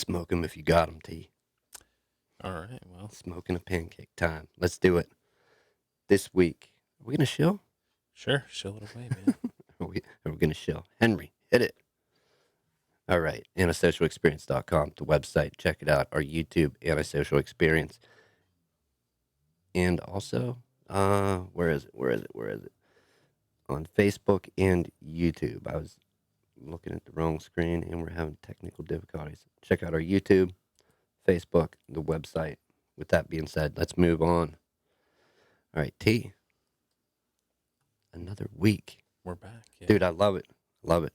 Smoke 'em if you got 'em, T. All right, well, Smoking a pancake time. Let's do it. This week, are we going to shill? sure, chill it away, man. Are we going to shill? Henry, hit it. All right, antisocialexperience.com, the website. Check it out. Our YouTube, Antisocial Experience. And also, where is it? On Facebook and YouTube. I was looking at the wrong screen, and we're having technical difficulties. Check out our YouTube, Facebook, the website. With that being said, let's move on. All right, T. Another week. We're back. Yeah. Dude, I love it. Love it.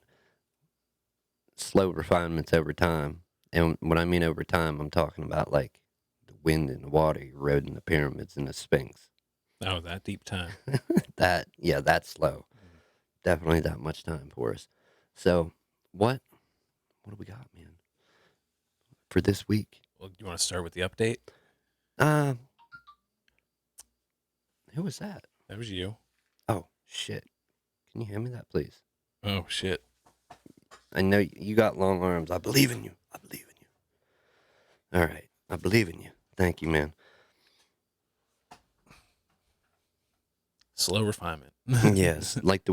Slow refinements over time. And when I mean over time, I'm talking about like the wind and the water eroding the pyramids and the Sphinx. Oh, that deep time. That's slow. Definitely that much time for us. So, what do we got, man, for this week? Well, do you want to start with the update? Who was that? That was you. Oh, shit. Can you hand me that, please? Oh, shit. I know you got long arms. I believe in you. All right. I believe in you. Thank you, man. Slow refinement. Yes. Like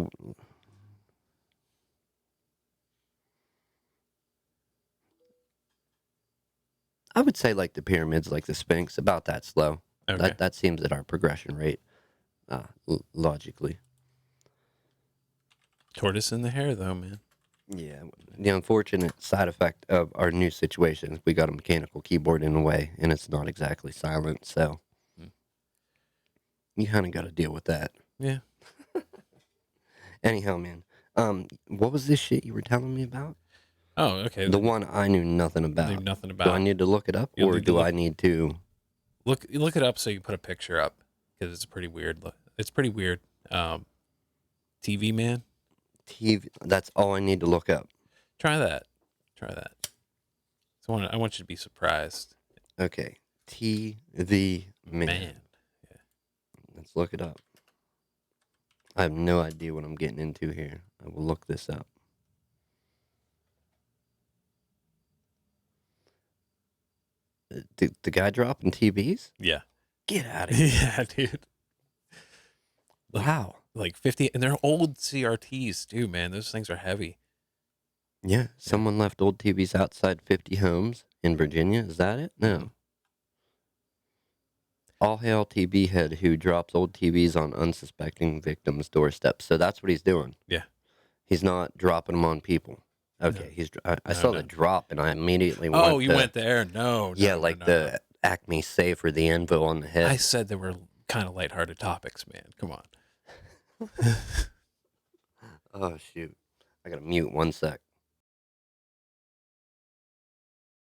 I would say like the pyramids, like the Sphinx, about that slow. Okay. That seems at our progression rate, logically. Tortoise in the hair, though, man. Yeah. The unfortunate side effect of our new situation is we got a mechanical keyboard in the way, and it's not exactly silent, so you kind of got to deal with that. Yeah. Anyhow, man, what was this shit you were telling me about? Oh, okay. The one I knew nothing about. Knew nothing about. Do I need to look it up, or do I need to look it up so you can put a picture up? Because it's pretty weird. It's pretty weird. TV man. TV. That's all I need to look up. Try that. So I want you to be surprised. Okay. TV man. Yeah. Let's look it up. I have no idea what I'm getting into here. I will look this up. The guy dropping TVs? Yeah. Get out of here. Yeah, dude. Wow. Like 50, and they're old CRTs too, man. Those things are heavy. Yeah. Someone left old TVs outside 50 homes in Virginia. Is that it? No. All hail TV head who drops old TVs on unsuspecting victims' doorsteps. So that's what he's doing. Yeah. He's not dropping them on people. Okay. I saw the drop, and I immediately went. Oh, you went there? No. Yeah, the Acme safe or the anvil on the head. I said they were kind of lighthearted topics, man. Come on. Oh, shoot. I gotta mute 1 sec.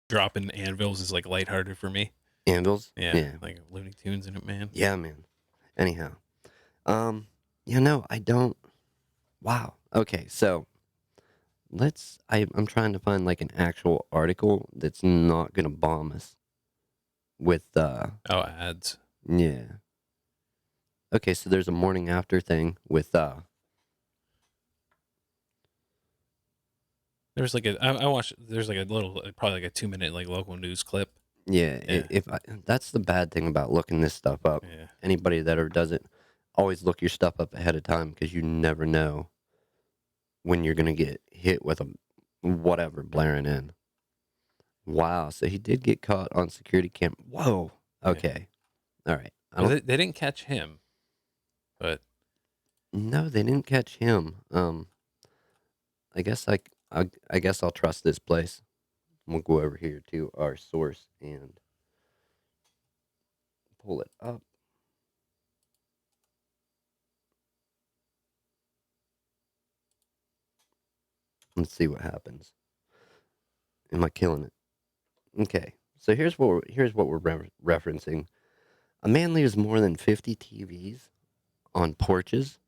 Dropping anvils is like lighthearted for me. Anvils? Yeah. Like Looney Tunes in it, man. Yeah, man. Anyhow. I don't. Wow. Okay, so I'm trying to find like an actual article that's not gonna bomb us with ads. Yeah. Okay, so there's a morning after thing with There's like I watched. There's like a little, probably like a 2-minute like local news clip. Yeah. That's the bad thing about looking this stuff up. Yeah. Anybody that ever does it, always look your stuff up ahead of time because you never know when you're gonna get hit with a whatever blaring in. Wow. So he did get caught on security cam. Whoa. Okay. Yeah. All right. They didn't catch him, but no, they didn't catch him. I guess I guess I'll trust this place. We'll go over here to our source and pull it up. Let's see what happens. Am I killing it? Okay. So here's what we're referencing. A man leaves more than 50 TVs on porches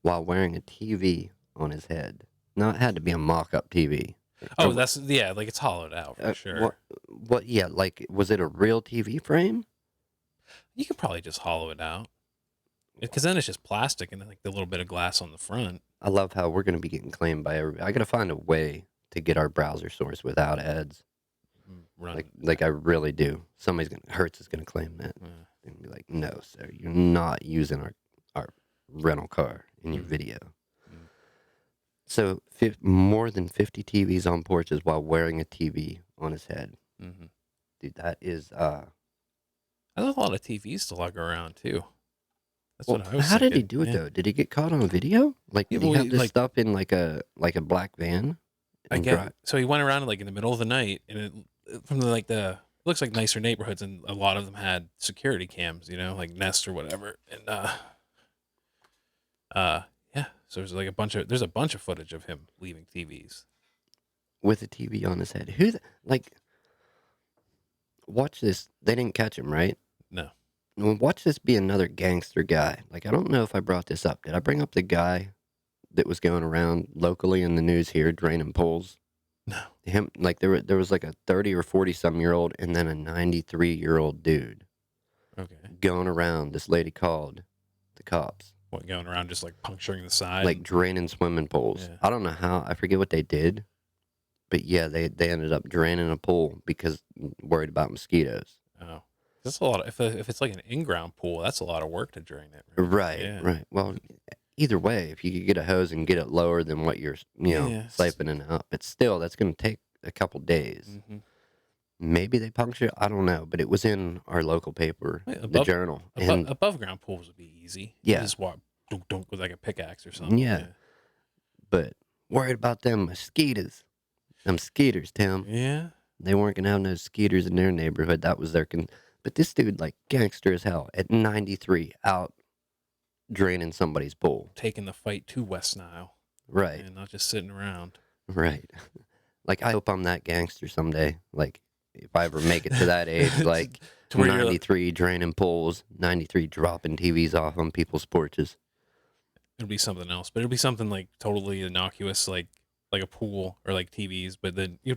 while wearing a TV on his head. Now, it had to be a mock-up TV. Oh, like it's hollowed out for sure. What? Yeah, like, was it a real TV frame? You could probably just hollow it out. Because then it's just plastic and then like the little bit of glass on the front. I love how we're going to be getting claimed by everybody. I got to find a way to get our browser source without ads. run. Like I really do. Hertz is gonna claim that and be like, no, sir, you're not using our rental car in your video. So more than 50 TVs on porches while wearing a TV on his head. Dude, that is That's a lot of TVs to lug around too. That's well, what I was how did he thinking. do it though? Did he get caught on video? Like, Yeah, did he well, have this like stuff in like a black van I and get drive? so he went around like in the middle of the night, and from the it looks like nicer neighborhoods, and a lot of them had security cams, like Nest or whatever, and yeah. So there's a bunch of footage of him leaving TVs. With a TV on his head. Like, watch this. They didn't catch him, right? No, Well, watch this be another gangster guy. Like, I don't know if I brought this up. Did I bring up the guy that was going around locally in the news here draining pools? no. Him, like, there was like a 30 or 40-some-year-old and then a 93-year-old dude Okay. going around. This lady called the cops. What, going around just like puncturing the side? Like, draining swimming pools. Yeah. I don't know how. I forget what they did. But yeah, they ended up draining a pool because worried about mosquitoes. Oh, that's a lot. If it's like an in-ground pool, that's a lot of work to drain it. Right, Yeah. right. Well, either way, if you could get a hose and get it lower than what you're, siphoning out, but still, that's going to take a couple days. Maybe they puncture. I don't know, but it was in our local paper, the Journal, and above ground pools would be easy. Yeah. You just walk dunk with like a pickaxe or something. Yeah. But worried about them mosquitoes. Them skeeters, Tim. Yeah. They weren't gonna have no skeeters in their neighborhood. That was their But this dude, like, gangster as hell, at 93, out draining somebody's pool. Taking the fight to West Nile. Right. And not just sitting around. Right. Like, I hope I'm that gangster someday. Like, if I ever make it to that age, like, To where 93 draining pools, 93 dropping TVs off on people's porches. It'll be something else, but it'll be something like totally innocuous, like a pool or like TVs. But then you'll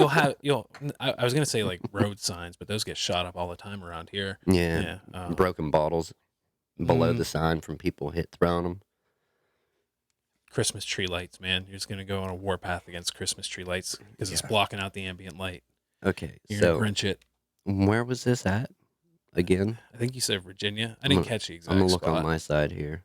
I was gonna say like road signs, but those get shot up all the time around here. Yeah. Broken bottles below the sign from people throwing them. Christmas tree lights, man. You're just gonna go on a warpath against Christmas tree lights because it's blocking out the ambient light. Okay, You're so gonna Grinch it. Where was this at again? I think you said Virginia. I didn't catch the exact I'm gonna look spot. on my side here.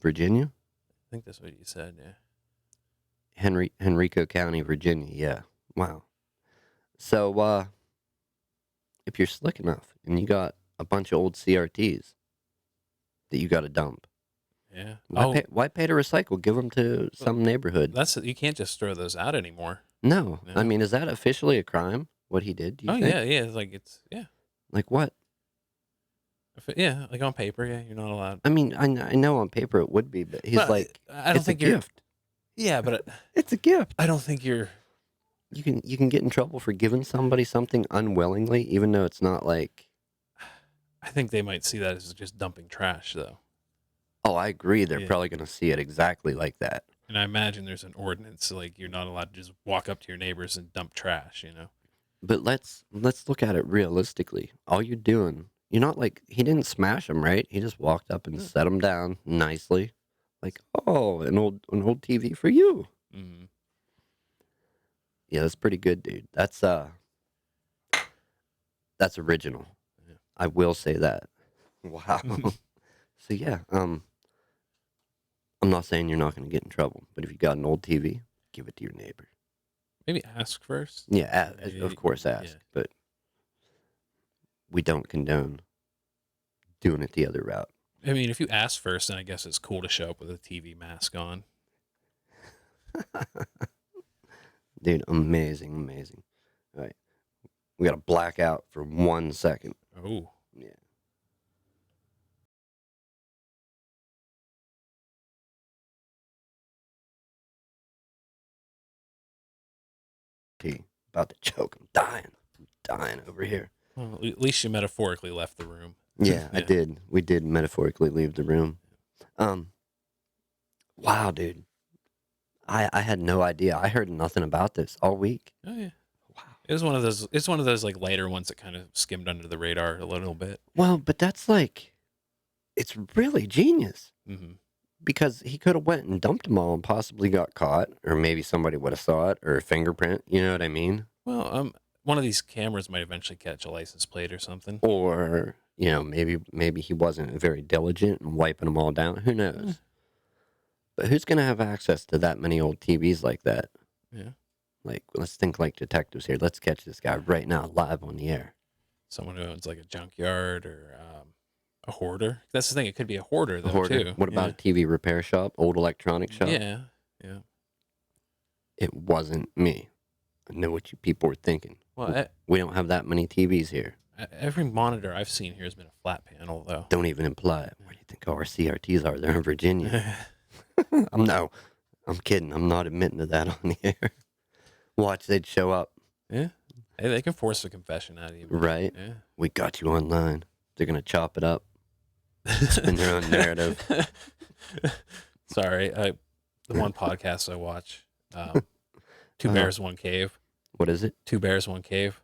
Virginia? I think that's what you said, yeah. Henrico County, Virginia. Yeah. Wow. So, if you're slick enough and you got a bunch of old CRTs that you got to dump, Yeah. why pay to recycle? Give them to some neighborhood. You can't just throw those out anymore. No. No. I mean, is that officially a crime? What he did? Do you think? Yeah. Yeah. Like what? Yeah, like on paper, yeah, you're not allowed. I mean, I know on paper it would be, but he's like, I don't it's think a you're. gift. Yeah, but It's a gift. I don't think you're. You can get in trouble for giving somebody something unwillingly, even though it's not like. I think they might see that as just dumping trash, though. Oh, I agree. They're probably going to see it exactly like that. And I imagine there's an ordinance like you're not allowed to just walk up to your neighbors and dump trash, But let's look at it realistically. All you're doing, you're not like he didn't smash them, right? He just walked up and set them down nicely, like, oh, an old TV for you. Mm-hmm. Yeah, that's pretty good, dude. That's original. Yeah. I will say that. Wow. So yeah, I'm not saying you're not going to get in trouble, but if you got an old TV, give it to your neighbor. Maybe ask first. Yeah, of course ask, but we don't condone doing it the other route. I mean, if you ask first, then I guess it's cool to show up with a TV mask on. Dude, amazing. All right. We got to black out for 1 second. Oh. Yeah. About to choke. I'm dying over here. Well, at least you metaphorically left the room. Yeah, I did. We did metaphorically leave the room. Wow, dude. I had no idea. I heard nothing about this all week. Oh yeah. Wow. It's one of those like lighter ones that kind of skimmed under the radar a little bit. Well, but that's like, it's really genius. Mm-hmm. because he could have went and dumped them all and possibly got caught, or maybe somebody would have saw it, or a fingerprint. You know what I mean? Well, one of these cameras might eventually catch a license plate or something. Or maybe he wasn't very diligent in wiping them all down. Who knows? But who's gonna have access to that many old TVs like that? Yeah. Like, let's think like detectives here. Let's catch this guy right now, live on the air. Someone who owns like a junkyard or a hoarder. That's the thing. It could be a hoarder A though hoarder. too. What about a TV repair shop, old electronic shop? Yeah. Yeah. It wasn't me. I know what you people were thinking. Well, We don't have that many TVs here. every monitor I've seen here has been a flat panel though. Don't even imply it. Where do you think all our CRTs are? They're in Virginia. I'm kidding. I'm not admitting to that on the air. Watch, they'd show up. Yeah. Hey, they can force a confession out of you. Right? Yeah. We got you online. They're going to chop it up. Spin their own narrative. Sorry. The one podcast I watch, Two Bears, One Cave. What is it? Two Bears, One Cave.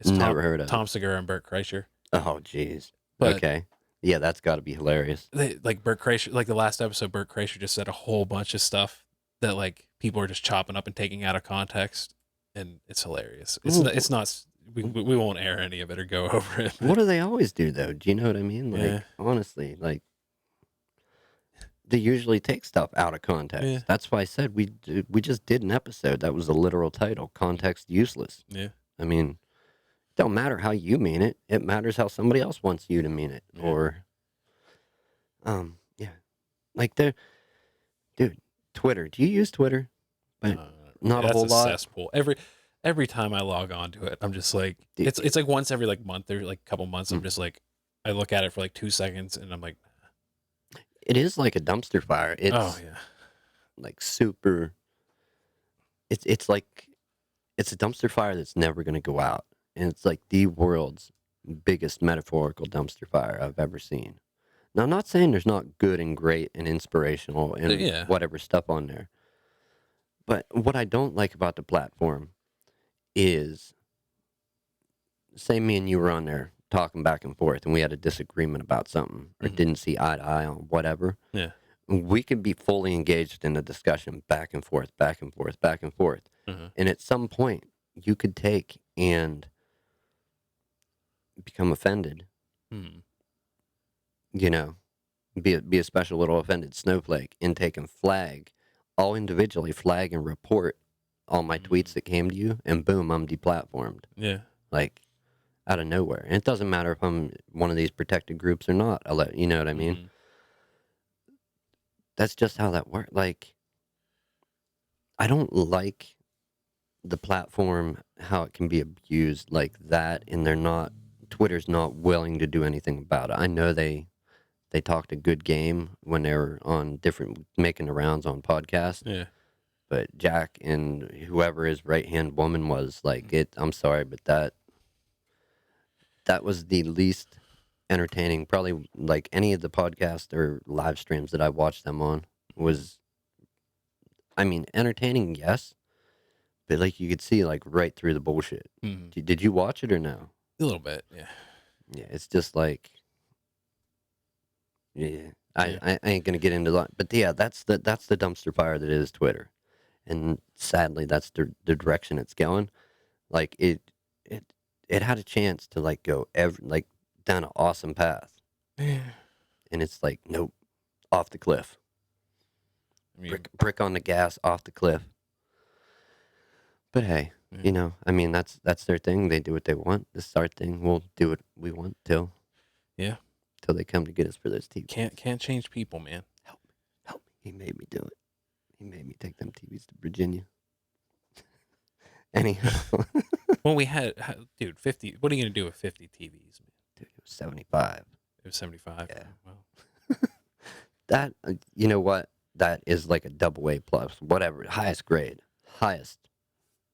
It's Never heard of Tom Segura and Bert Kreischer. Oh, jeez. But okay. Yeah, that's got to be hilarious. Like Bert Kreischer, like the last episode, Bert Kreischer just said a whole bunch of stuff that like people are just chopping up and taking out of context, and it's hilarious. It's not. We won't air any of it or go over it. What do they always do, though? Do you know what I mean? Like, honestly, like, they usually take stuff out of context. Yeah. That's why I said we just did an episode that was a literal title, Context Useless. Yeah. I mean, it don't matter how you mean it. It matters how somebody else wants you to mean it. Yeah. Or, yeah. Like, dude, Twitter. Do you use Twitter? But not a whole lot. That's a cesspool. Every time I log on to it, I'm just like, Dude. it's like once every like month or like couple months. I'm just like, I look at it for like 2 seconds and I'm like, It is like a dumpster fire. It's oh yeah, like super. It's like it's a dumpster fire that's never going to go out, and it's like the world's biggest metaphorical dumpster fire I've ever seen. Now, I'm not saying there's not good and great and inspirational and Yeah. whatever stuff on there, but what I don't like about the platform is, say me and you were on there talking back and forth, and we had a disagreement about something or didn't see eye to eye on whatever. yeah, We could be fully engaged in the discussion back and forth, back and forth, back and forth. And at some point, you could take and become offended, you know, be a special little offended snowflake and take and all individually flag and report all my tweets that came to you, and boom, I'm deplatformed. yeah. Like, out of nowhere. And it doesn't matter if I'm one of these protected groups or not. You know what I mean? That's just how that works. Like, I don't like the platform, how it can be abused like that, and Twitter's not willing to do anything about it. I know they talked a good game when they were on making the rounds on podcasts. Yeah. But Jack and whoever his right-hand woman was, like, I'm sorry, but that was the least entertaining, probably, like, any of the podcasts or live streams that I watched them on was, I mean, entertaining, yes, but, like, you could see, like, right through the bullshit. Did you watch it or no? A little bit, yeah. Yeah, it's just like, yeah, I ain't gonna get into that, but yeah, that's the dumpster fire that is Twitter, and sadly, that's the direction it's going. Like, it had a chance to like go down an awesome path, Yeah. and it's like, nope, off the cliff. I mean, Brick on the gas, off the cliff. But hey, I mean, that's their thing. They do what they want. This is our thing. We'll do what we want till they come to get us for those TVs. can't change people, man. Help me. He made me do it. He made me take them TVs to Virginia. Anyhow. Well, we had, dude, 50. What are you gonna do with 50 TVs, man? Dude, it was 75. It was 75. Yeah. Well, That, you know what? That is like a double A plus, whatever, highest grade, highest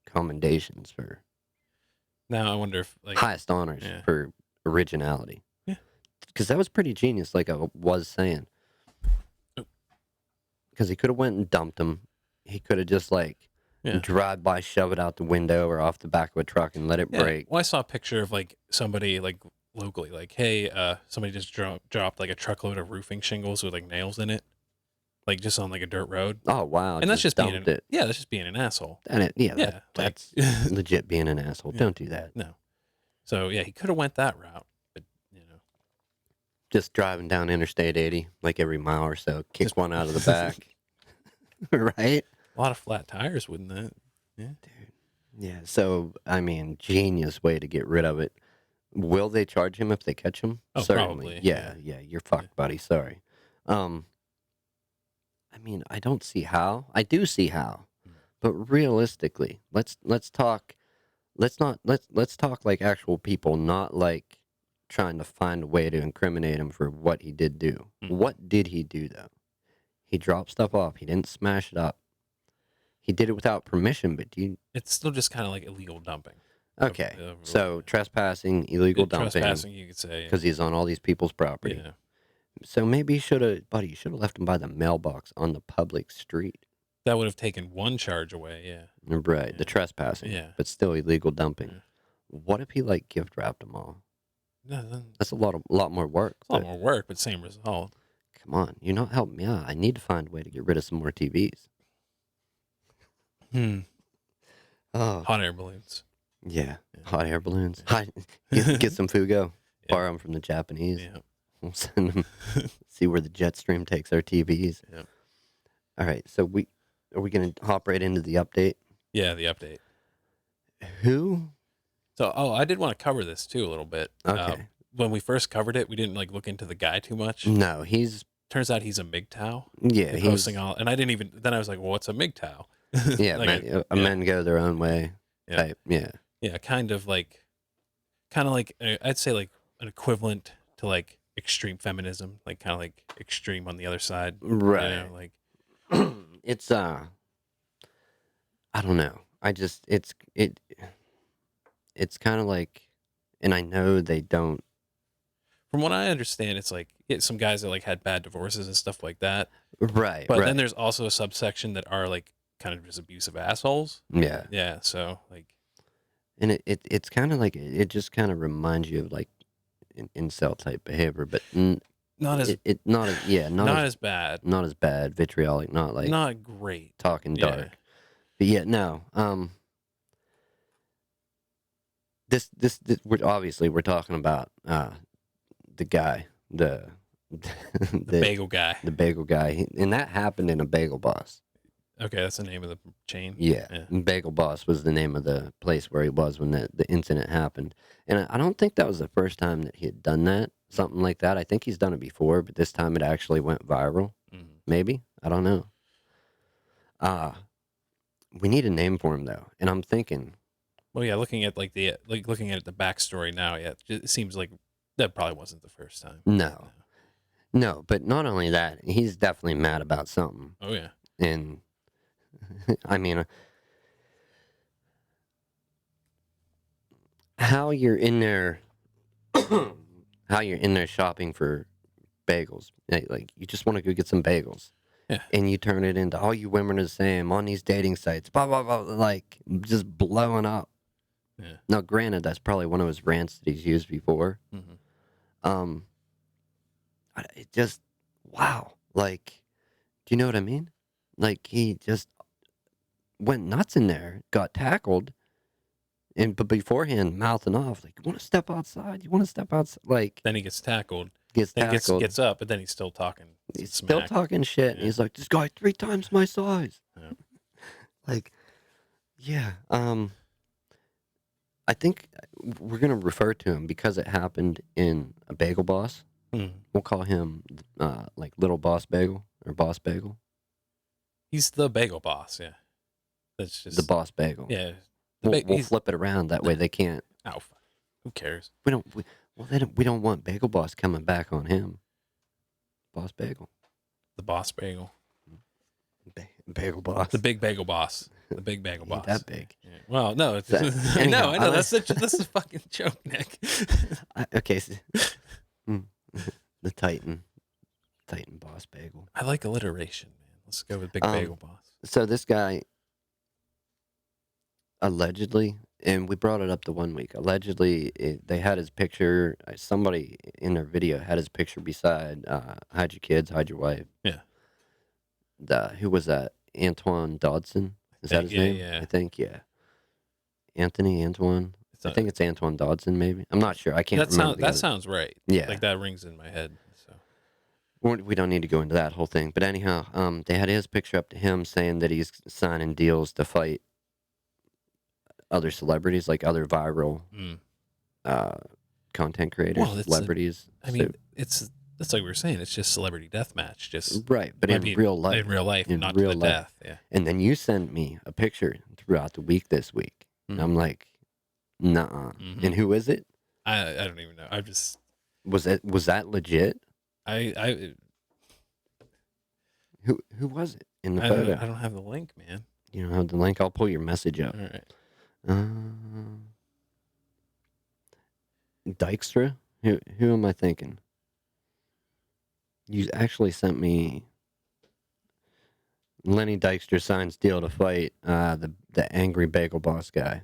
commendations for, now I wonder if like highest honors for originality. Yeah. Because that was pretty genius, like I was saying. Because he could have went and dumped him. He could have just like drive by, shove it out the window or off the back of a truck and let it break. Well, I saw a picture of like somebody like locally, like, hey, somebody just dropped like a truckload of roofing shingles with like nails in it. like just on like a dirt road. Oh wow! And that's just being dumped it. yeah, that's just being an asshole. And Yeah, that's like legit being an asshole. yeah, Don't do that. no. So yeah, he could have went that route, but Just driving down Interstate 80 like every mile or so, kick just one out of the back, right? a lot of flat tires, wouldn't that? Yeah. Dude. Yeah. So I mean, genius way to get rid of it. Will they charge him if they catch him? Oh, Certainly. probably. Yeah. You're fucked, buddy. Sorry. I mean, I don't see how. I do see how, but realistically, let's talk. Let's talk like actual people, not like trying to find a way to incriminate him for what he did do. What did he do though? He dropped stuff off. He didn't smash it up. He did it without permission. But do you? It's still just kind of like illegal dumping. Okay, so trespassing, illegal dumping. Trespassing, you could say, because he's on all these people's property. Yeah. So maybe you should have, buddy. You should have left him by the mailbox on the public street. That would have taken one charge away. Yeah. Right, Yeah. the trespassing. Yeah. But still illegal dumping. Yeah. What if he like gift wrapped them all? No, then That's a lot more work. it's a lot more work, but same result. Come on, you're not helping me out. I need to find a way to get rid of some more TVs. Oh, Hot air balloons. yeah. Hot air balloons. Get some Fugo. Borrow them from the Japanese. Yeah. We'll send them. See where the jet stream takes our TVs. Yeah. All right. So are we gonna hop right into the update? Yeah, the update. Who? So, I did want to cover this too a little bit. Okay. When we first covered it, we didn't like look into the guy too much. No, he's Turns out he's a MGTOW. yeah. He's He's posting all, and I didn't even. Then I was like, well, what's a MGTOW? yeah. Like Men go their own way. Yeah. Type. Yeah. Yeah, kind of like, I'd say like an equivalent to like extreme feminism, like kind of like extreme on the other side, Right. You know, like It's I don't know. It's kind of like, and I know they don't. from what I understand, it's like some guys that like had bad divorces and stuff like that. Right. But right. then there's also a subsection that are like kind of just abusive assholes. Yeah. Yeah, so like And it's kind of like it just kind of reminds you of like an incel type behavior, but not as not as yeah not as bad, not as bad, vitriolic, not like not great. talking Yeah. dark. But yeah, no. This we're talking about the guy, the Bagel guy. the bagel guy, and that happened in a Bagel Boss. Okay, that's the name of the chain. Yeah. Bagel Boss was the name of the place where he was when the incident happened. And I don't think that was the first time that he had done that, something like that. I think he's done it before, but this time it actually went viral. Maybe. I don't know. We need a name for him, though. And I'm thinking. Well, yeah, looking at looking at the backstory now, yeah, it seems like that probably wasn't the first time. No, but not only that, he's definitely mad about something. Oh, yeah. And I mean, how you're in there shopping for bagels, like you just want to go get some bagels, Yeah. and you turn it into all you women are the same on these dating sites, blah blah blah, like just blowing up. Yeah. Now, granted, that's probably one of his rants that he's used before. It just wow, like, do you know what I mean? Like he just went nuts in there, got tackled, but beforehand mouthing off like, "You want to step outside? You want to step outside?" Like Then he gets tackled. gets Then tackled, gets up, but then he's still talking. he's still smack. talking shit. And Yeah. he's like, "This guy 3 times my size." Yeah. Like, yeah. I think we're gonna refer to him because it happened in a Bagel Boss. We'll call him like Little Boss Bagel or Boss Bagel. He's the bagel boss. Yeah. That's just The Boss Bagel. Yeah. We'll flip it around that way. They can't. Oh, who cares? We don't want Bagel Boss coming back on him. Boss Bagel. The boss bagel. Bagel Boss. The big bagel boss. The big bagel Ain't boss. that big. Yeah. Well, no, it's, I anyhow, know. That's a fucking joke, Nick. Okay. The Titan Boss Bagel. I like alliteration, man. Let's go with big bagel boss. So this guy allegedly, and we brought it up the one week. Allegedly, they had his picture. Somebody in their video had his picture beside "Hide your kids, hide your wife." Yeah. who was that? Antoine Dodson? Is that his Yeah, name? yeah. I think, yeah. Antoine. It's I think it's Antoine Dodson, maybe. I'm not sure. I can't remember the that other. sounds right. Yeah. Like that rings in my head. So We don't need to go into that whole thing. But anyhow, they had his picture up to him saying that he's signing deals to fight other celebrities, like other viral uh, content creators, well, celebrities. I mean, it's like we were saying. It's just celebrity deathmatch. Just Right, but might be in real life. in real life, In not to real the life. death. Yeah. And then you sent me a picture throughout the week this week. And I'm like, nuh-uh. And who is it? I don't even know. I just Was that legit? I Who was it in the photo? I don't have the link, man. You don't have the link? I'll pull your message up. All right. Dykstra? Who am I thinking? You actually sent me Lenny Dykstra signs deal to fight the angry bagel boss guy.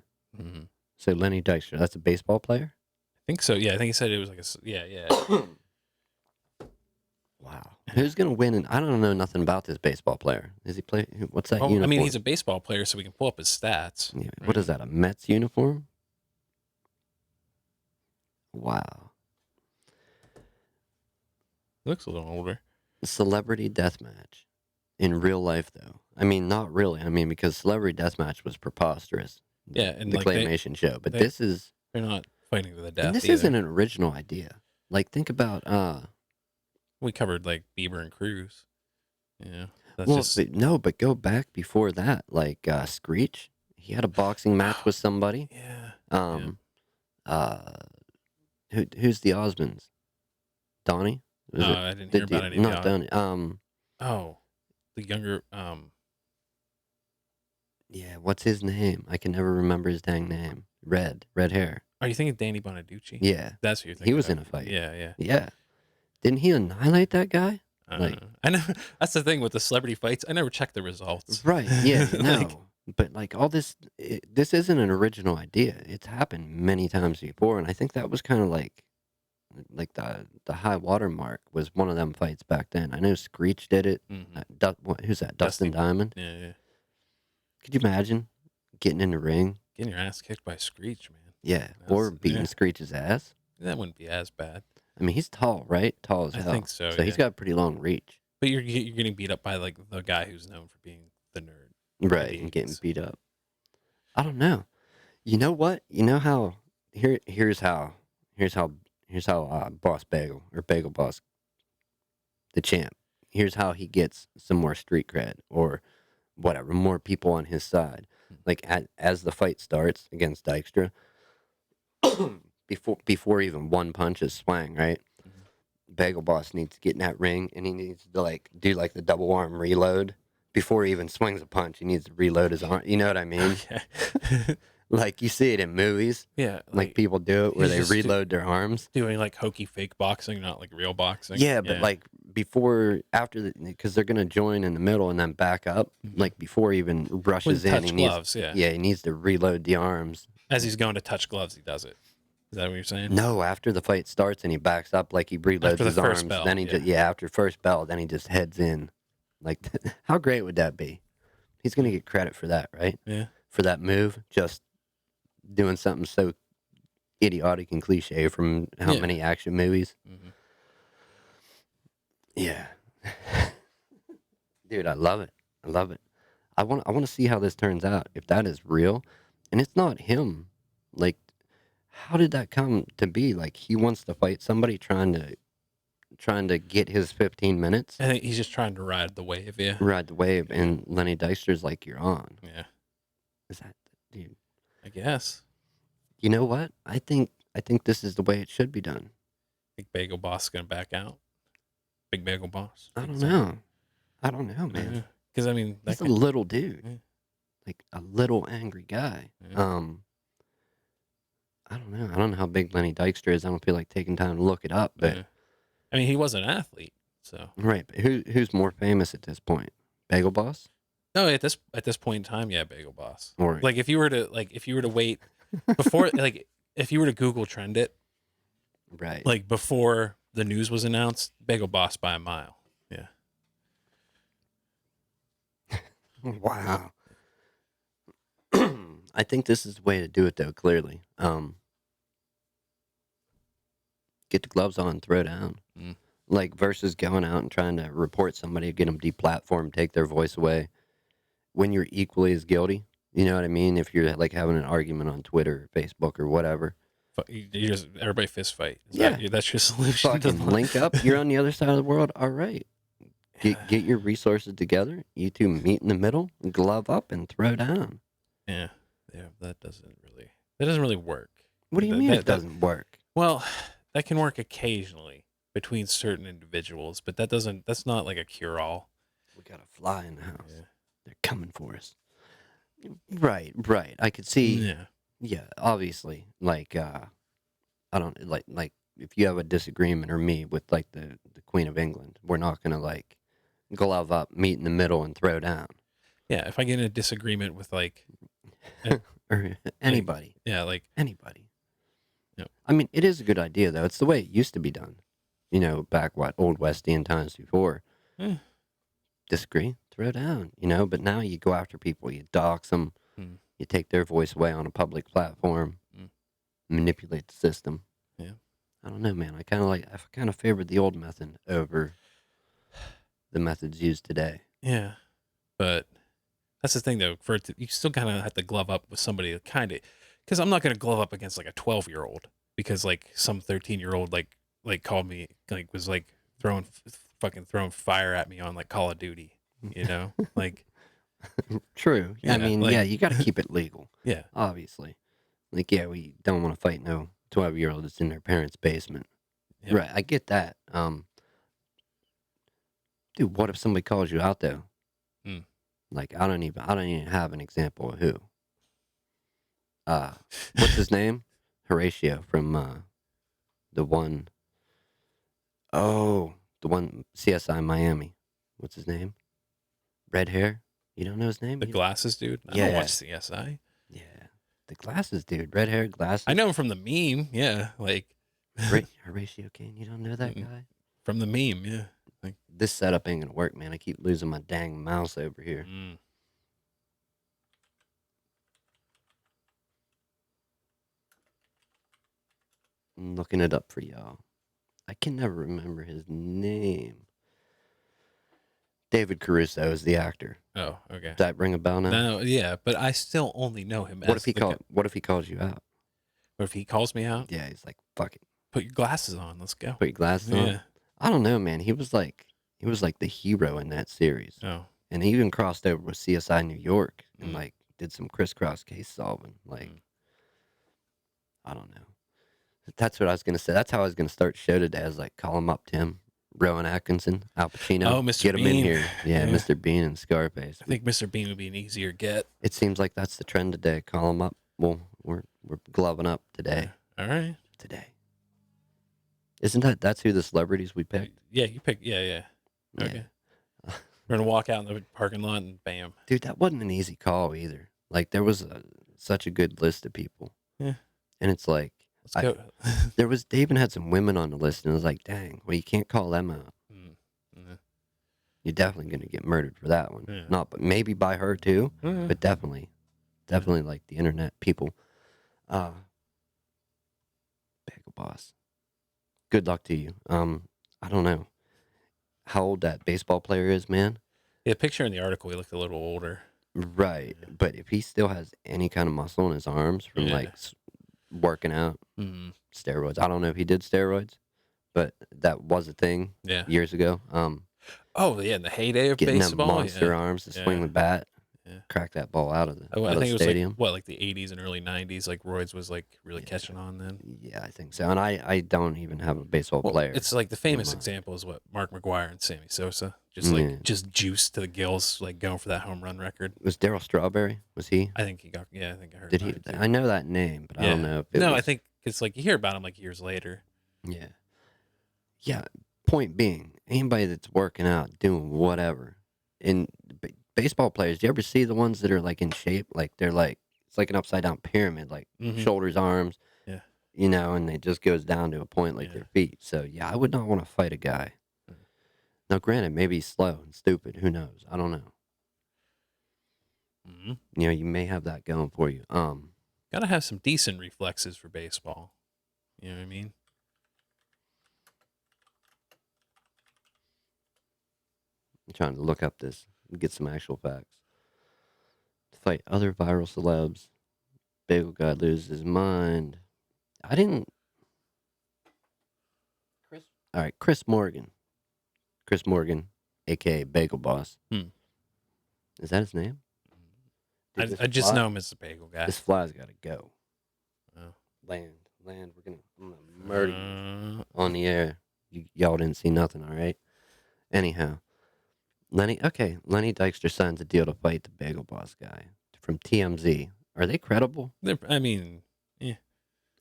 So Lenny Dykstra, that's a baseball player? I think so. Yeah, I think he said it was like yeah. Wow. Who's gonna win? And I don't know nothing about this baseball player. Is he play? What's that uniform? I mean, he's a baseball player, so we can pull up his stats. Yeah. Right? What is that? A Mets uniform? Wow. He looks a little older. Celebrity deathmatch. In real life, though. I mean, not really. I mean, because Celebrity Deathmatch was preposterous. Yeah, and the like claymation show. But this is... They're not fighting to the death. And this either. isn't an original idea. Like, think about... we covered, like, Bieber and Cruz. Yeah. That's well, just... but go back before that. Like, Screech. He had a boxing match with somebody. Yeah. Who's the Osmonds? Donnie? I didn't hear about any of Not Donnie. The younger... Yeah, what's his name? I can never remember his dang name. Red hair. Are you thinking Danny Bonaducci? Yeah. That's who you're thinking He was of. in a fight. Yeah. Yeah. Didn't he annihilate that guy? I know. That's the thing with the celebrity fights. I never check the results. Right. Yeah. No. But like all this, this isn't an original idea. It's happened many times before, and I think that was kind of like the high water mark was one of them fights back then. I know Screech did it. Who's that? Dustin Diamond. Yeah. Could you imagine getting in the ring? Getting your ass kicked by Screech, man. Yeah, or beating Screech's ass. That wouldn't be as bad. I mean, he's tall, right? Tall as hell. I think so. So he's got a pretty long reach. But you're getting beat up by like the guy who's known for being the nerd, right? And getting beat up. I don't know. You know what? You know how? Here's how Boss Bagel or Bagel Boss, the champ. Here's how he gets some more street cred or whatever, more people on his side. Like as the fight starts against Dykstra, before even one punch is swung, right? Bagel Boss needs to get in that ring and he needs to like do like the double arm reload before he even swings a punch. He needs to reload his arm. You know what I mean? Like you see it in movies. Yeah. Like people do it where they reload their arms. Doing like hokey fake boxing, not like real boxing. Yeah, but like after because they're going to join in the middle and then back up. Like before he even rushes in. He needs, he needs to reload the arms. As he's going to touch gloves, he does it. Is that what you're saying? No, after the fight starts and he backs up, like he reloads his arms. Bell, then he after first bell, then he just heads in. Like, how great would that be? He's going to get credit for that, right? Yeah. For that move, just doing something so idiotic and cliche from how many action movies. Yeah. Dude, I love it. I want to see how this turns out. If that is real, and it's not him, like, how did that come to be? Like, he wants to fight somebody trying to get his 15 minutes. I think he's just trying to ride the wave, yeah. Ride the wave, and Lenny Dykstra's like, you're on. Yeah. Is that, dude? I guess. You know what? I think this is the way it should be done. Think Bagel Boss is gonna back out? Big Bagel Boss? I don't know, man. Because I mean, he's a little dude, like a little angry guy. Yeah. I don't know how big Lenny Dykstra is. I don't feel like taking time to look it up, but I mean, he was an athlete, so right. But who's more famous at this point? Bagel Boss? No, at this point in time, yeah, Bagel Boss. Or like if you were to wait before, like if you were to Google trend it, right? Like before the news was announced, Bagel Boss by a mile. Yeah. Wow. I think this is the way to do it, though, clearly. Get the gloves on, throw down. Mm. Like, versus going out and trying to report somebody, get them deplatformed, take their voice away when you're equally as guilty. You know what I mean? If you're, like, having an argument on Twitter or Facebook or whatever. You just everybody fist fight. Yeah. That's your solution. Fucking link up. You're on the other side of the world. All right. Get your resources together. You two meet in the middle, glove up, and throw down. Yeah. That doesn't really work. What do you mean it doesn't work? Well, that can work occasionally between certain individuals, but that's not like a cure-all. We got a fly in the house. Yeah. They're coming for us. Right. I could see. Yeah. Obviously, like I don't like if you have a disagreement or me with like the Queen of England, we're not gonna like glove up, meet in the middle, and throw down. Yeah. If I get in a disagreement with like or anybody, anybody. Yep. I mean, it is a good idea though. It's the way it used to be done. You know, back old Westian times before. Disagree, throw down. You know, but now you go after people. You dox them. You take their voice away on a public platform. Manipulate the system. Yeah. I don't know, man. I kind of favored the old method over the methods used today. Yeah, but that's the thing though. You still kind of have to glove up with somebody because I'm not going to glove up against like a 12-year-old because like some 13-year-old like called me was like throwing fire at me on like Call of Duty. You know, like. True. Yeah, I mean, you got to keep it legal. Yeah. Obviously. Like, yeah, we don't want to fight no 12-year-old that's in their parents' basement. Yep. Right, I get that. Dude, what if somebody calls you out though? Like, I don't even have an example of who. What's his name? Horatio from the one CSI Miami. What's his name? Red hair? You don't know his name? The glasses dude? I don't watch CSI. Yeah. The glasses dude. Red hair, glasses. I know him from the meme. Yeah. Like. Horatio Kane. You don't know that guy? From the meme, yeah. Like, this setup ain't going to work, man. I keep losing my dang mouse over here. I'm looking it up for y'all. I can never remember his name. David Caruso is the actor. Oh, okay. Does that ring a bell now? No, yeah, but I still only know him what if he calls you out? What if he calls me out? Yeah, he's like, fuck it. Put your glasses on, let's go. Put your glasses on? I don't know, man. He was like the hero in that series. Oh. And he even crossed over with CSI New York and like did some crisscross case solving. Like, I don't know. That's what I was going to say. That's how I was going to start the show today. I was like, call him up, Tim. Rowan Atkinson, Al Pacino. Oh, Mr. Get Bean. him in here. Yeah, Mr. Bean and Scarface. I think Mr. Bean would be an easier get. It seems like that's the trend today. Call him up. Well, we're gloving up today. All right. Today. Isn't that's who the celebrities we picked? Yeah, you picked. Yeah. Okay. We're going to walk out in the parking lot and bam. Dude, that wasn't an easy call either. Like, there was such a good list of people. Yeah. And it's like, let's go. They even had some women on the list, and I was like, dang, well, you can't call them out. You're definitely going to get murdered for that one. Yeah. But maybe by her too, but definitely like the internet people. Bagel Boss. Good luck to you. I don't know how old that baseball player is, man. Yeah, picture in the article, he looked a little older. Right, but if he still has any kind of muscle in his arms from like working out, steroids. I don't know if he did steroids, but that was a thing years ago. Oh yeah, in the heyday of getting baseball, them monster arms to swing the bat, crack that ball out of the I think it was stadium. like the 80s and early 90s. Like roids was like really catching on then. Yeah, I think so. And I don't even have a baseball player. It's like the famous example is what Mark McGwire and Sammy Sosa, just juiced to the gills, like going for that home run record. Was Darryl Strawberry? Was he? I think he got. Yeah, I think I heard. Did he? I know that name, but I don't know if it was. I think it's like you hear about him like years later. Yeah. Yeah. Point being, anybody that's working out, doing whatever, and baseball players, do you ever see the ones that are like in shape? Like they're like, it's like an upside down pyramid, like shoulders, arms, you know, and it just goes down to a point like their feet. So yeah, I would not want to fight a guy. Now, granted, maybe he's slow and stupid. Who knows? I don't know. Mm-hmm. You know, you may have that going for you. Gotta have some decent reflexes for baseball. You know what I mean? I'm trying to look up this and get some actual facts. To fight other viral celebs, Bagel Guy loses his mind. I didn't. All right, Chris Morgan. Chris Morgan, aka Bagel Boss. Hmm. Is that his name? Dude, I just know him as the bagel guy. This fly's got to go. Oh. Land. I'm gonna murder you Uh, on the air. Y'all didn't see nothing, all right? Anyhow, Lenny Dykstra signs a deal to fight the Bagel Boss guy from TMZ. Are they credible? I mean, yeah,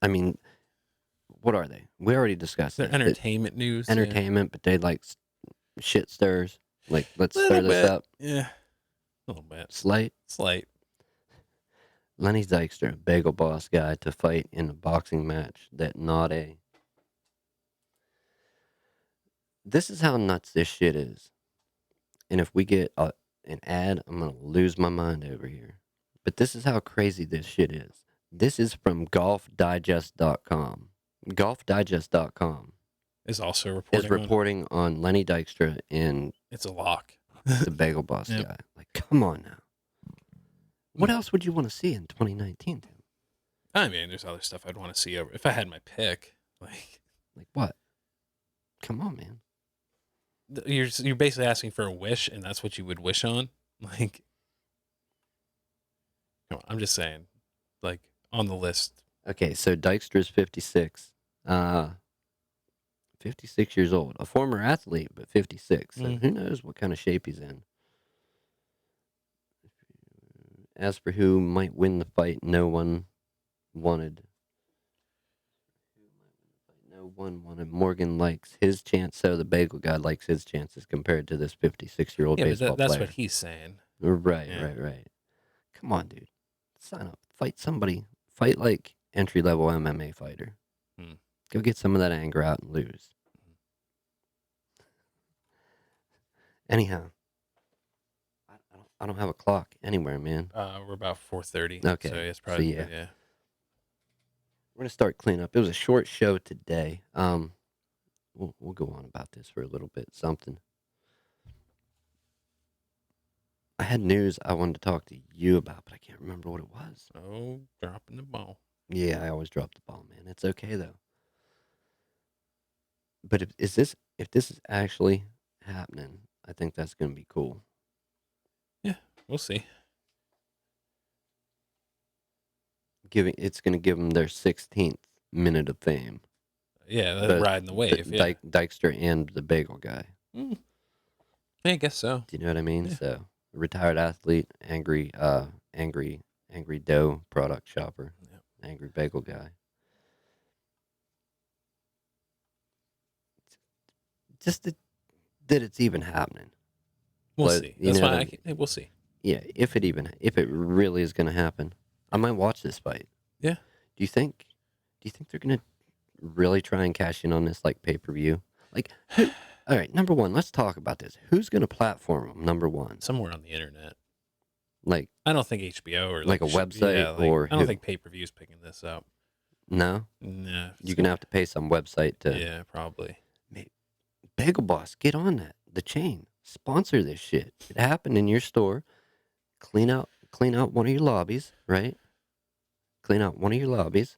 I mean, what are they? We already discussed they're this. entertainment news. Entertainment, but they like shit stirs. Like, let's Yeah. stir this up. Yeah, a little bit. Slight. Lenny Dykstra, Bagel Boss guy, to fight in a boxing match that not a. This is how nuts this shit is. And if we get an ad, I'm going to lose my mind over here. But this is how crazy this shit is. This is from golfdigest.com. Golfdigest.com Is also is reporting on Lenny Dykstra and it's a lock. the Bagel Boss Yep. guy. Like, come on now. What else would you want to see in 2019, Tim? I mean, there's other stuff I'd want to see over if I had my pick. Like what? Come on, man. You're basically asking for a wish, and that's what you would wish on. Like, come on, I'm just saying, like on the list. Okay, so Dykstra's 56. 56 years old. A former athlete, but 56. So who knows what kind of shape he's in. As for who might win the fight, no one wanted. Morgan likes his chance, so the Bagel Guy likes his chances compared to this 56-year-old baseball that's player. what he's saying. Right. Come on, dude. Sign up. Fight somebody. Fight like entry-level MMA fighter. Go get some of that anger out and lose. Anyhow, I don't have a clock anywhere, man. We're about 4:30. Okay. So it's probably yeah. yeah. We're gonna start cleaning up. It was a short show today. We'll go on about this for a little bit. Something. I had news I wanted to talk to you about, but I can't remember what it was. Oh, dropping the ball. Yeah, I always drop the ball, man. It's okay though. But if this is actually happening, I think that's gonna be cool. Yeah, we'll see. It's gonna give them their 16th minute of fame. Yeah, they're riding the wave. Dykstra and the Bagel Guy. Yeah, I guess so. Do you know what I mean? Yeah. So, retired athlete, angry dough product shopper, angry Bagel Guy. Just that it's even happening. We'll see. That's why we'll see. Yeah, if it really is going to happen, I might watch this fight. Yeah. Do you think they're going to really try and cash in on this like pay-per-view? Like, all right, number one, let's talk about this. Who's going to platform them? Number one, somewhere on the internet. Like, I don't think HBO or like a website or I don't think pay-per-view's picking this up. No. No. You're gonna have to pay some website to. Yeah, probably. Bagel Boss, get on that. The chain, sponsor this shit. It happened in your store. Clean out one of your lobbies, right? Clean out one of your lobbies.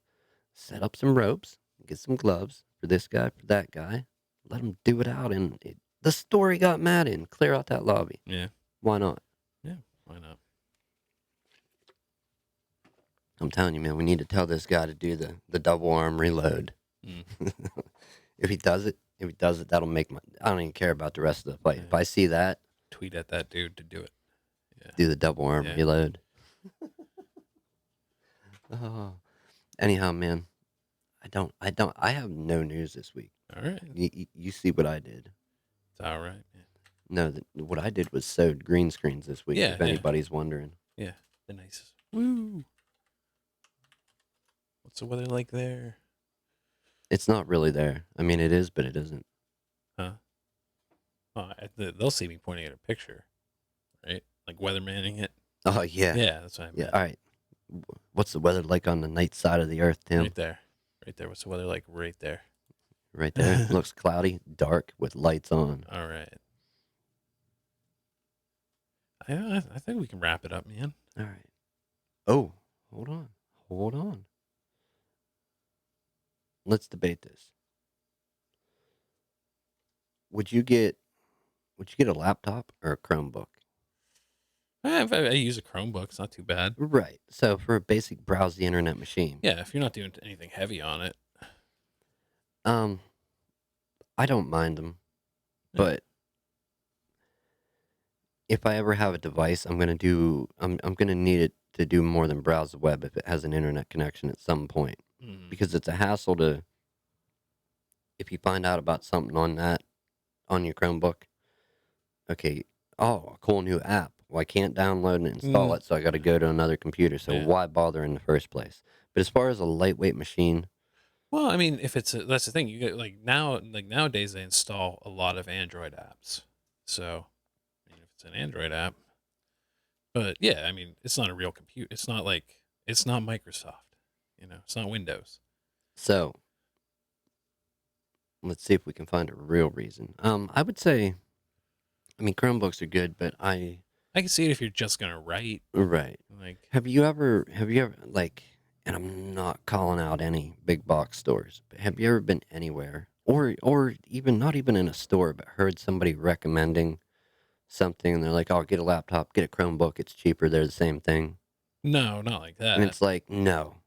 Set up some ropes. Get some gloves for this guy, for that guy. Let them do it out, and the store he got mad in. Clear out that lobby. Yeah. Why not? Yeah. Why not? I'm telling you, man, we need to tell this guy to do the double arm reload. If he does it, that'll make I don't even care about the rest of the fight. Yeah. If I see that, tweet at that dude to do it. Yeah. Do the double arm reload. Oh. Anyhow, man, I have no news this week. All right. You see what I did. It's all right. Yeah. No, what I did was sewed green screens this week, if anybody's wondering. Yeah, the nicest. Woo! What's the weather like there? It's not really there. I mean, it is, but it isn't. Huh? Oh, they'll see me pointing at a picture, right? Like weathermanning it. Oh, yeah. Yeah, that's what I Yeah, meant. alright. What's the weather like on the night side of the Earth, Tim? Right there. Right there. What's the weather like right there? Right there? Looks cloudy, dark, with lights on. All right. I think we can wrap it up, man. Alright. Oh, hold on. Hold on. Let's debate this. Would you get a laptop or a Chromebook? I use a Chromebook. It's not too bad. Right. So for a basic browse the internet machine. Yeah, if you're not doing anything heavy on it. Um, I don't mind them, Yeah. but if I ever have a device, I'm gonna need it to do more than browse the web if it has an internet connection at some point. Mm. Because it's a hassle to if you find out about something on your Chromebook, okay, oh, a cool new app. Well, I can't download and install Mm. it, so I gotta go to another computer. So Yeah. why bother in the first place? But as far as a lightweight machine, Well, I mean, if that's the thing. You get like nowadays they install a lot of Android apps. So, I mean, if it's an Android app, but yeah, I mean, it's not a real computer. It's not Microsoft. It's not Windows. so let's see if we can find a real reason. I would say, I mean, Chromebooks are good, but I can see it if you're just gonna write. right. Like, Have you ever, like, and I'm not calling out any big box stores, but have you ever been anywhere, or even not even in a store, but heard somebody recommending something, and they're like, "Oh, get a laptop, get a Chromebook, it's cheaper, they're the same thing," no, not like and that. it's like, no,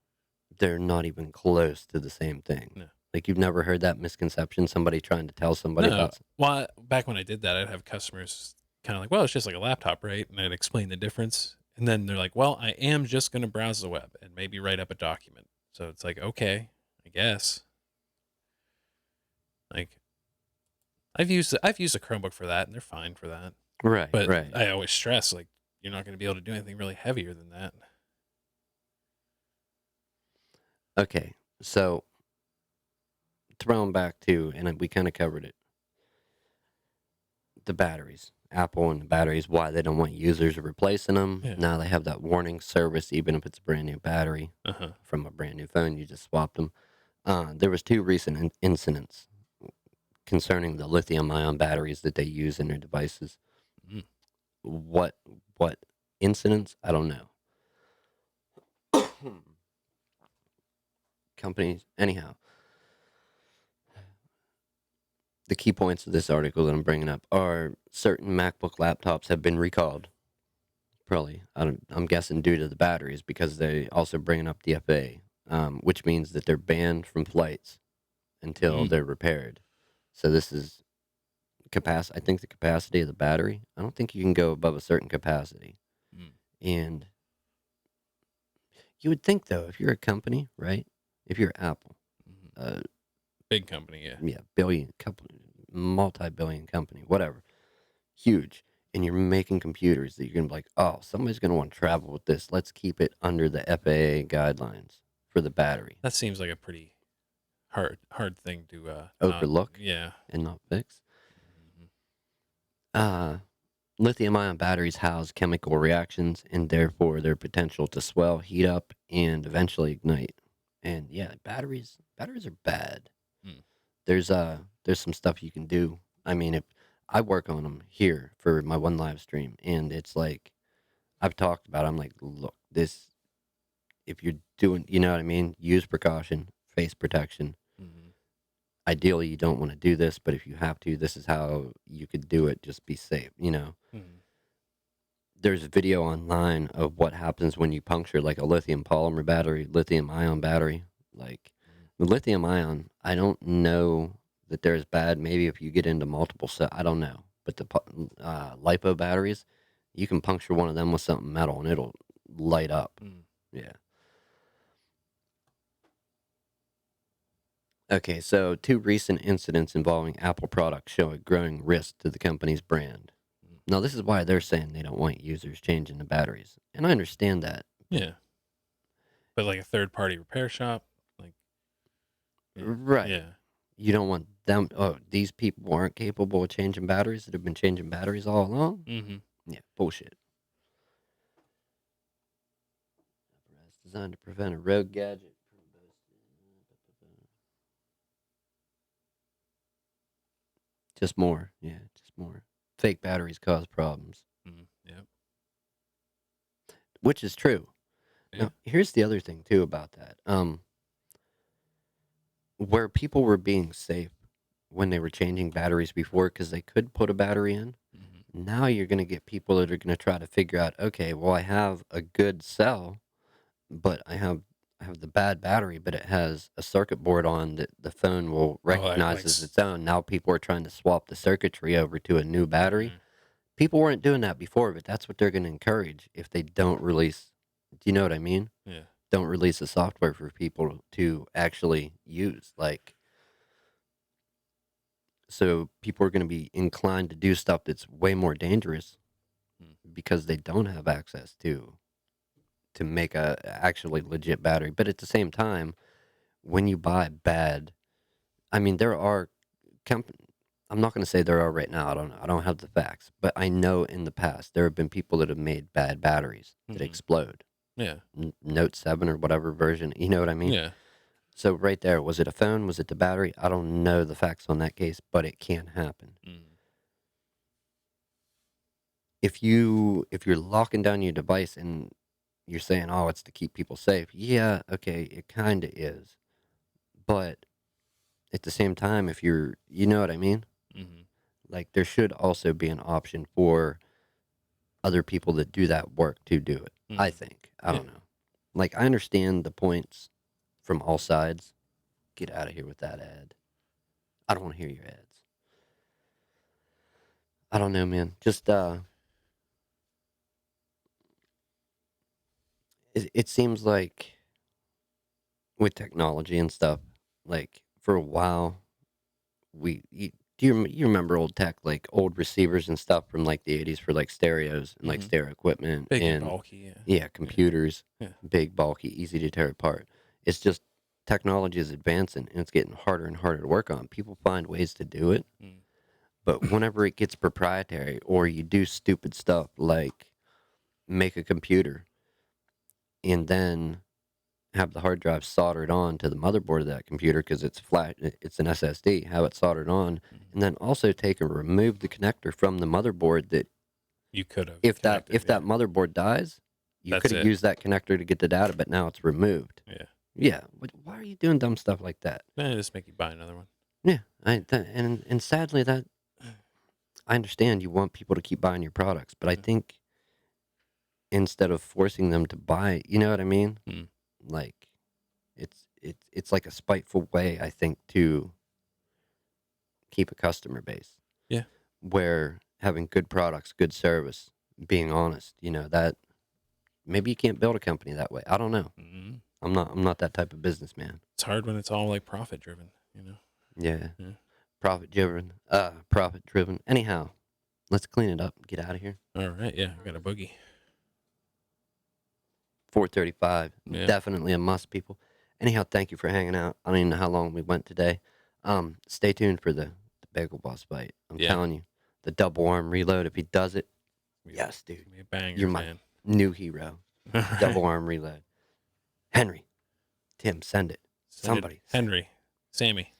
they're not even close to the same thing. No, Like you've never heard that misconception, somebody trying to tell somebody no. about. Well, back when I did that, I'd have customers kind of like, "Well, it's just like a laptop, right?" And I'd explain the difference, and then they're like, "Well, I am just gonna browse the web and maybe write up a document." So it's like, okay, I guess. Like, I've used a Chromebook for that, and they're fine for that. Right, But right. I always stress like you're not going to be able to do anything really heavier than that. Okay, so throwing back to, and we kind of covered it, the batteries. Apple and the batteries, why they don't want users replacing them. Yeah. Now they have that warning service, even if it's a brand new battery Uh huh. from a brand new phone, you just swapped them. There was two recent incidents concerning the lithium-ion batteries that they use in their devices. Mm. What what incidents? I don't know. Companies, anyhow. The key points of this article that I'm bringing up are certain MacBook laptops have been recalled. Probably, I'm guessing due to the batteries because they also bringing up the FAA, which means that they're banned from flights until Mm. they're repaired. So this is capacity. I think the capacity of the battery. I don't think you can go above a certain capacity. Mm. And you would think though, if you're a company, right? If you're Apple, Mm. uh, Big company, yeah. yeah, multi-billion company, whatever, huge, and you're making computers that you're gonna be like, oh, somebody's gonna want to travel with this. Let's keep it under the FAA guidelines for the battery. That seems like a pretty hard thing to not. Overlook Yeah. and not fix. Hmm. Uh, Lithium-ion batteries house chemical reactions and therefore their potential to swell, heat up, and eventually ignite. And yeah, batteries are bad. Mm. There's some stuff you can do. I mean, if I work on them here for my one live stream, and it's like I've talked about. I'm like, look, this if you're doing, you know what I mean. Use precaution, face protection. Hmm. Ideally, you don't want to do this, but if you have to, this is how you could do it. Just be safe. You know, Hmm. there's a video online of what happens when you puncture like a lithium polymer battery, lithium ion battery. Like the lithium ion, I don't know that they're as bad. Maybe if you get into multiple cell, I don't know. But the lipo batteries, you can puncture one of them with something metal and it'll light up. Mm. Yeah. Okay, so two recent incidents involving Apple products show a growing risk to the company's brand. Mm. Now, this is why they're saying they don't want users changing the batteries. And I understand that. Yeah. But like a third party repair shop, like Right. yeah. You don't want them, oh, these people aren't capable of changing batteries that have been changing batteries all along? Hmm. Yeah, bullshit. designed to prevent a rogue gadget from just more. Yeah, just more. Fake batteries cause problems, Yep. which is true. Yeah. Now, here's the other thing too about that. Where people were being safe when they were changing batteries before because they could put a battery in. Mm-hmm. Now you're going to get people that are going to try to figure out, okay, well, I have a good cell, but I have the bad battery, but it has a circuit board on that the phone will Oh, recognize as its own. Now people are trying to swap the circuitry over to a new battery. People weren't doing that before, but that's what they're going to encourage if they don't release. Do you know what I mean? yeah. Don't release the software for people to actually use. Like, so people are going to be inclined to do stuff that's way more dangerous Mm. because they don't have access to make a actually legit battery. But at the same time, when you buy bad, I mean, there are comp- I'm not going to say there are right now. I don't know. I don't have the facts, but I know in the past there have been people that have made bad batteries that Mhm. explode. Yeah. Note 7 or whatever version. You know what I mean? Yeah. So right there, was it a phone? Was it the battery? I don't know the facts on that case, but it can happen. Mm. If you're locking down your device and you're saying, "Oh, it's to keep people safe." Yeah, okay, it kind of is. But at the same time, if you know what I mean? Mm-hmm. Like there should also be an option for other people that do that work to do it. I Mm-hmm. think. I Yeah. don't know. Like I understand the points from all sides. Get out of here with that ad. I don't want to hear your ads. I don't know, man. Just it seems like with technology and stuff, like for a while, you remember old tech, like old receivers and stuff from like the 80s for like stereos and like Mm-hmm. stereo equipment Big and and bulky. Yeah. yeah, computers, Yeah. big, bulky, easy to tear apart. It's just technology is advancing and it's getting harder and harder to work on. People find ways to do it, Mm. but whenever it gets proprietary or you do stupid stuff like make a computer and then have the hard drive soldered on to the motherboard of that computer because it's flat, it's an SSD, have it soldered on, Mm. and then also take and remove the connector from the motherboard that You could have if that connected. if that motherboard dies, you That's could have it. used that connector to get the data, but now it's removed. Yeah. Yeah, why are you doing dumb stuff like that? Then just make you buy another one. Yeah, and sadly that I understand you want people to keep buying your products, but I Yeah. think instead of forcing them to buy, you know what I mean? Mm. Like it's like a spiteful way I think to keep a customer base Yeah. where having good products, good service, being honest, that maybe you can't build a company that way. I don't know. Mm. I'm not that type of businessman. It's hard when it's all like profit driven. Yeah. Yeah. Profit driven. Anyhow, let's clean it up and get out of here. All right. Yeah. I got a boogie. 4:35. Yeah. Definitely a must, people. Anyhow, thank you for hanging out. I don't even know how long we went today. Stay tuned for the Bagel Boss fight. I'm Yeah. telling you, the double arm reload. If he does it, Yeah. yes, dude, Give me a banger, you're my man. new hero. All right. Double arm reload. Henry, Tim, send it. Send it. Somebody. Henry. Sammy.